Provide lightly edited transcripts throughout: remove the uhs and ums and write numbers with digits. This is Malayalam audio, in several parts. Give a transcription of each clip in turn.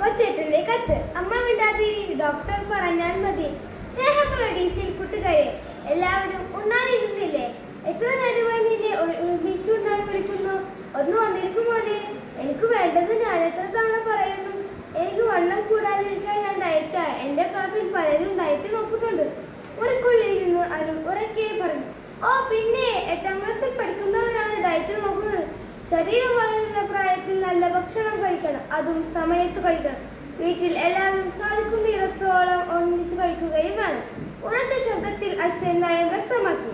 കൊച്ചേട്ടന്റെ കത്ത്. അമ്മ മിണ്ടാതിരി, ഡോക്ടർ പറഞ്ഞാൽ മതി. സ്നേഹമുള്ള ഡീസിൽ കൂട്ടുകാരെ, എല്ലാവരും ഉണ്ണാനിരുന്നില്ലേ? എത്ര നേരമായി നിന്നെ ഒരുമിച്ച് ഉണ്ണാൻ വിളിക്കുന്നു? ഒന്ന് വന്നിരിക്കുമോനെ? എനിക്ക് വേണ്ടത് ഞാൻ എത്ര തവണ പറയുന്നു. എനിക്ക് വണ്ണം കൂടാതിരിക്കാൻ ഞാൻ ഡയറ്റാ. എന്റെ ക്ലാസ്സിൽ പലരും ഡയറ്റ് നോക്കുന്നുണ്ട്. മുറിക്കുള്ളിലിരുന്ന് അരുൺ ഉറക്കെ പറഞ്ഞു. ഓ പിന്നെ, 8ാം ക്ലാസ്സിൽ പഠിക്കുന്നവരാണ് ഡയറ്റ് നോക്കുന്നത്. ശരീരം വളരുന്ന പ്രായത്തിൽ നല്ല ഭക്ഷണം കഴിക്കണം, അതും സമയത്ത് കഴിക്കണം. വീട്ടിൽ എല്ലാവരും സാധിക്കുന്നിടത്തോളം ഒന്നിച്ച് കഴിക്കുകയും വേണം. ഉറച്ച ശബ്ദത്തിൽ അച്ഛൻ നയം വ്യക്തമാക്കി.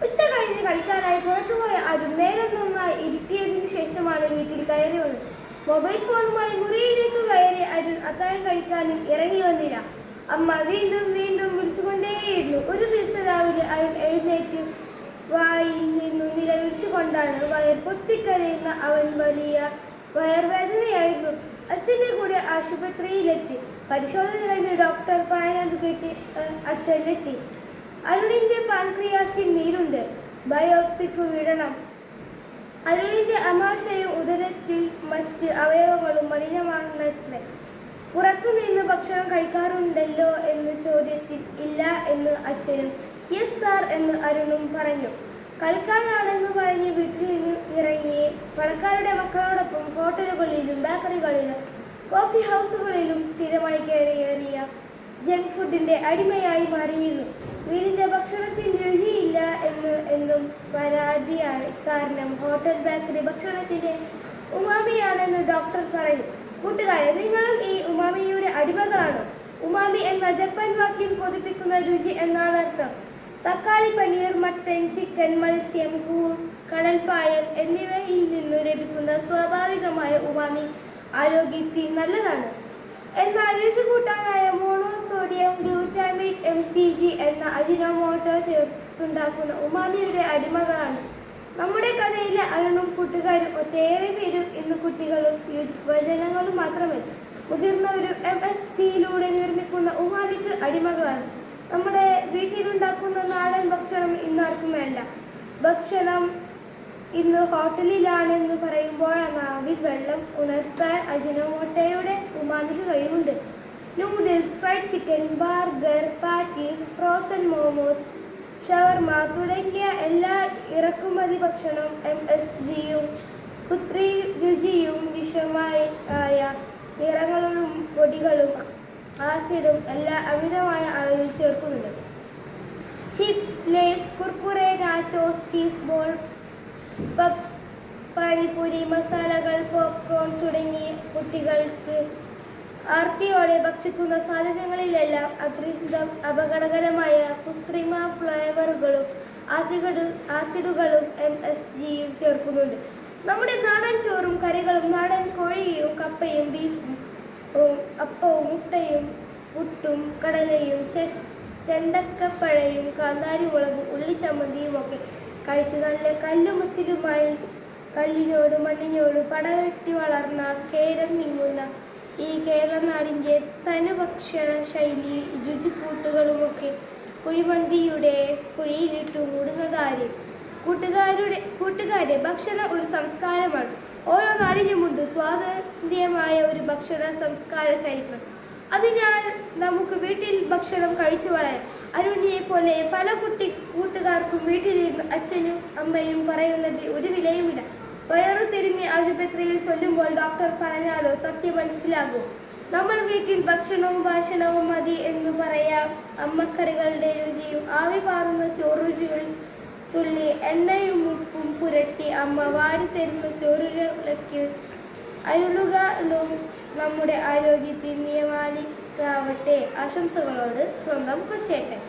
ഉച്ച കഴിഞ്ഞ് കളിക്കാനായി പുറത്തുപോയ അരുൺ നേരം നന്നായി ഇരുട്ടിയതിനു ശേഷമാണ് വീട്ടിൽ കയറി വന്നത്. മൊബൈൽ ഫോണുമായി മുറിയിലേക്ക് കയറി അരുൺ അത്താഴം കഴിക്കാനും ഇറങ്ങി വന്നില്ല. അമ്മ വീണ്ടും വീണ്ടും വിളിച്ചുകൊണ്ടേയിരുന്നു. ഒരു ദിവസം രാവിലെ അരുൺ എഴുന്നേറ്റ് വായിൽ നിന്നു നിലവിളിച്ചു കൊണ്ടാണ് വയർ പൊത്തിക്കരയുന്ന അവൻ. വലിയ വയർവേദനയായിരുന്നു. അച്ഛൻ്റെ കൂടെ ആശുപത്രിയിലെത്തി. പരിശോധന കഴിഞ്ഞ് ഡോക്ടർ പറയുന്നത് കേട്ട് അച്ഛൻ എത്തി. അരുണിന്റെ പാൻക്രിയാസിൽ നീരുണ്ട്, ബയോപ്സിക്ക് വിടണം. അരുണിന്റെ അമാശയും ഉദരത്തിൽ മറ്റ് അവയവങ്ങളും മലിനമാണത്രേ. പുറത്തുനിന്ന് ഭക്ഷണം കഴിക്കാറുണ്ടല്ലോ എന്ന ചോദ്യത്തിൽ ഇല്ല എന്ന് അച്ഛനും യെസ് സാർ എന്ന് അരുണും പറഞ്ഞു. കളിക്കാനാണെന്ന് പറഞ്ഞ് വീട്ടിൽ നിന്ന് ഇറങ്ങി പണക്കാരുടെ മക്കളോടൊപ്പം ഹോട്ടലുകളിലും ബേക്കറികളിലും കോഫി ഹൗസുകളിലും സ്ഥിരമായി കയറിയേറിയ ജങ്ക് ഫുഡിന്റെ അടിമയായി മാറിയിരുന്നു. വീടിന്റെ ഭക്ഷണത്തിന് രുചിയില്ല എന്നും പരാതിയാണ്. കാരണം ഹോട്ടൽ ബേക്കറി ഭക്ഷണത്തിന്റെ ഉമാമിയാണെന്ന് ഡോക്ടർ പറയും. കൂട്ടുകാരെ, നിങ്ങളും ഈ ഉമാമിയുടെ അടിമകളാണോ? ഉമാമി എന്ന ജപ്പാൻ വാക്യം കൊതിപ്പിക്കുന്ന രുചി എന്നാണ് അർത്ഥം. തക്കാളി, പനീർ, മട്ടൻ, ചിക്കൻ, മത്സ്യം, കടൽപ്പായൽ എന്നിവയിൽ നിന്നു ലഭിക്കുന്ന സ്വാഭാവികമായ ഉമാമി ആരോഗ്യത്തിന് നല്ലതാണ്. എന്നാൽ രുചി കൂട്ടാനായ മോണോസോഡിയം ഗ്ലൂറ്റാമേറ്റ് MCG എന്ന അജിനോമോട്ടോ ചേർത്തുണ്ടാക്കുന്ന ഉമാമിയുടെ അടിമകളാണ് നമ്മുടെ കഥയിലെ അരുണും കൂട്ടുകാരും. ഒട്ടേറെ പേരും ഇന്ന് കുട്ടികളും യുവജനങ്ങളും മാത്രമല്ല, മുതിർന്നവരും MSGയിലൂടെ നിർമ്മിക്കുന്ന ഉമാമിക്ക് അടിമകളാണ്. നമ്മുടെ വീട്ടിലുണ്ടാക്കുന്ന നാടൻ ഭക്ഷണം ഇന്നാർക്കും വേണ്ട. ഭക്ഷണം ഇന്ന് ഹോട്ടലിലാണെന്ന് പറയുമ്പോഴാണ് നാവിൽ വെള്ളം ഉണർത്താൻ അജിനോമോട്ടോയുടെ ഉമാമിക്ക് കഴിവുണ്ട്. Noodles, fried chicken, burger, patties, frozen momos, ഷവർമ തുടങ്ങിയ എല്ലാ ഇറക്കുമതി ഭക്ഷണവും MSGയും കൃത്രിമ രുചിയും വിഷമായ നിറങ്ങളും പൊടികളും ആസിഡും എല്ലാം അമിതമായ അളവിൽ ചേർക്കുന്നുണ്ട്. Chips, Lay's, Kurkure, nachos, cheese ball, puffs, panipuri, മസാലകൾ, പോപ്കോൺ തുടങ്ങിയ കുട്ടികൾക്ക് ആർത്തിയോടെ ഭക്ഷിക്കുന്ന സാധനങ്ങളിലെല്ലാം അത്യന്തം അപകടകരമായ കൃത്രിമ ഫ്ലേവറുകളും ആസിഡുകളും MSGയും ചേർക്കുന്നുണ്ട്. നമ്മുടെ നാടൻ ചോറും കറികളും, നാടൻ കോഴിയും കപ്പയും ബീഫും, അപ്പവും മുട്ടയും പുട്ടും കടലയും ചെണ്ടക്കപ്പഴയും കാന്താരി മുളകും ഉള്ളിച്ചമ്മന്തിയും ഒക്കെ കഴിച്ച് നല്ല കല്ലുമസിലുമായി കല്ലിനോടും മണ്ണിനോടും പടവെട്ടി വളർന്ന കേരം നീങ്ങുന്ന ഈ കേരളനാടിൻ്റെ തനുഭക്ഷണ ശൈലി രുചിക്കൂട്ടുകളുമൊക്കെ കുഴിമന്തിയുടെ കുഴിയിലിട്ടു മൂടുന്നതാര്? കൂട്ടുകാരെ, ഭക്ഷണം ഒരു സംസ്കാരമാണ്. ഓരോ നാടിനുമുണ്ട് സ്വാതന്ത്ര്യമായ ഒരു ഭക്ഷണ സംസ്കാര ചരിത്രം. അതിനാൽ നമുക്ക് വീട്ടിൽ ഭക്ഷണം കഴിച്ചു വളരാം. അരുണിനെ പോലെ പല കൂട്ടുകാർക്കും വീട്ടിലിരുന്ന് അച്ഛനും അമ്മയും പറയുന്നതിൽ ഒരു വിലയുമില്ല. വയറു തിരുമ്മി ആശുപത്രിയിൽ ചൊല്ലുമ്പോൾ ഡോക്ടർ പറഞ്ഞാലോ സത്യം മനസ്സിലാകും. നമ്മൾ വീട്ടിൽ ഭക്ഷണവും ഭാഷണവും മതി എന്ന് പറയാം. അമ്മക്കറികളുടെ രുചിയും ആവി പാറുന്ന ചോറുരുൾ തുള്ളി എണ്ണയും ഉപ്പും പുരട്ടി അമ്മ വാരിത്തരുന്ന ചോറുരുളയ്ക്ക് അരുളുകളും നമ്മുടെ ആരോഗ്യത്തിന് നിയമാനിക്കാവട്ടെ. ആശംസകളോട് സ്വന്തം കൊച്ചേട്ടൻ.